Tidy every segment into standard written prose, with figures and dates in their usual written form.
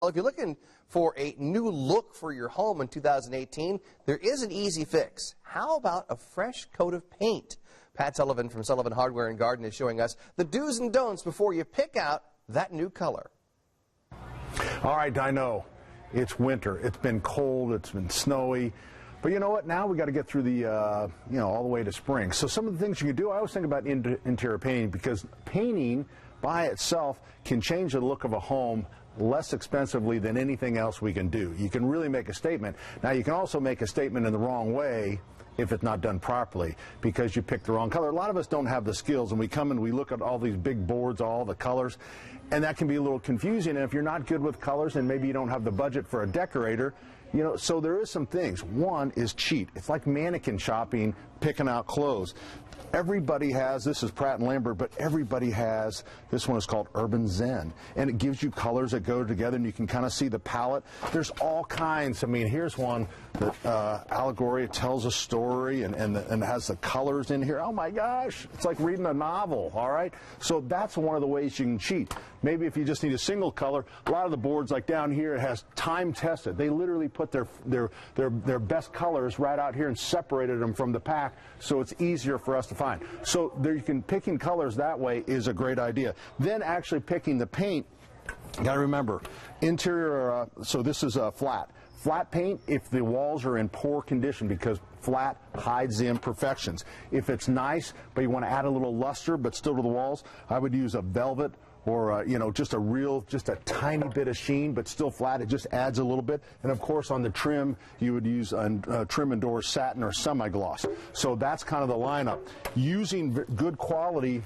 Well, if you're looking for a new look for your home in 2018, there is an easy fix. How about a fresh coat of paint? Pat Sullivan from Sullivan Hardware and Garden is showing us the do's and don'ts before you pick out that new color. All right, I know it's winter. It's been cold. It's been snowy. But you know what? Now we got to get through the, all the way to spring. So some of the things you can do, I always think about interior painting, because painting by itself can change the look of a home less expensively than anything else we can do. You can really make a statement. Now, you can also make a statement in the wrong way if it's not done properly, because you picked the wrong color. A lot of us don't have the skills, and we come and we look at all these big boards, all the colors, and that can be a little confusing. And if you're not good with colors and maybe you don't have the budget for a decorator, so there is some things. One is cheat. It's like mannequin shopping, picking out clothes. Everybody has, this is Pratt & Lambert, but everybody has, this one is called Urban Zen, and it gives you colors that go together, and you can kind of see the palette. There's all kinds. I mean, here's one that allegory, it tells a story and has the colors in here. Oh my gosh, it's like reading a novel, all right? So that's one of the ways you can cheat. Maybe if you just need a single color, a lot of the boards, like down here, it has time tested. They literally put their best colors right out here and separated them from the pack, so it's easier for us to find. So there you can, picking colors that way is a great idea. Then actually picking the paint, you got to remember, interior, so this is a flat. Flat paint if the walls are in poor condition, because flat hides the imperfections. If it's nice, but you want to add a little luster but still to the walls, I would use a velvet or just a tiny bit of sheen, but still flat. It just adds a little bit. And of course, on the trim, you would use trim indoors satin or semi-gloss. So that's kind of the lineup. Using good quality.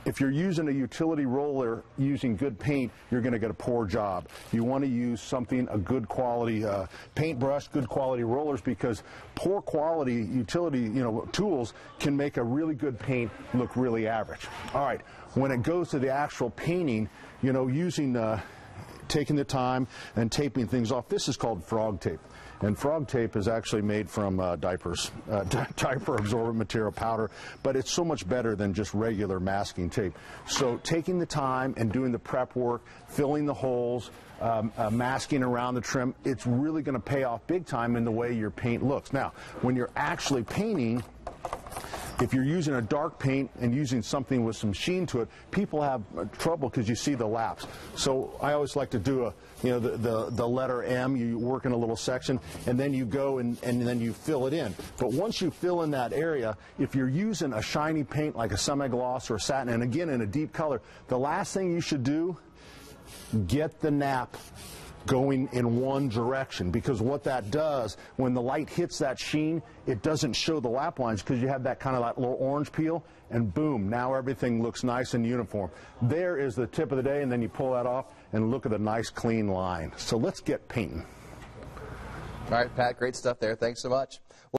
If you're using a utility roller using good paint, you're going to get a poor job. You want to use something, a good quality paintbrush, good quality rollers, because poor quality utility tools can make a really good paint look really average. All right, when it goes to the actual painting, using taking the time and taping things off. This is called frog tape. And frog tape is actually made from diapers, diaper absorbent material powder, but it's so much better than just regular masking tape. So taking the time and doing the prep work, filling the holes, masking around the trim, it's really going to pay off big time in the way your paint looks. Now, when you're actually painting, if you're using a dark paint and using something with some sheen to it, people have trouble because you see the laps. So I always like to do the letter M. You work in a little section, and then you go and then you fill it in. But once you fill in that area, if you're using a shiny paint like a semi-gloss or a satin, and again in a deep color, the last thing you should do, get the nap going in one direction, because what that does, when the light hits that sheen, it doesn't show the lap lines, because you have that kind of that little orange peel, and boom, now everything looks nice and uniform. There is the tip of the day, and then you pull that off and look at a nice clean line. So let's get painting. All right, Pat, great stuff there. Thanks so much.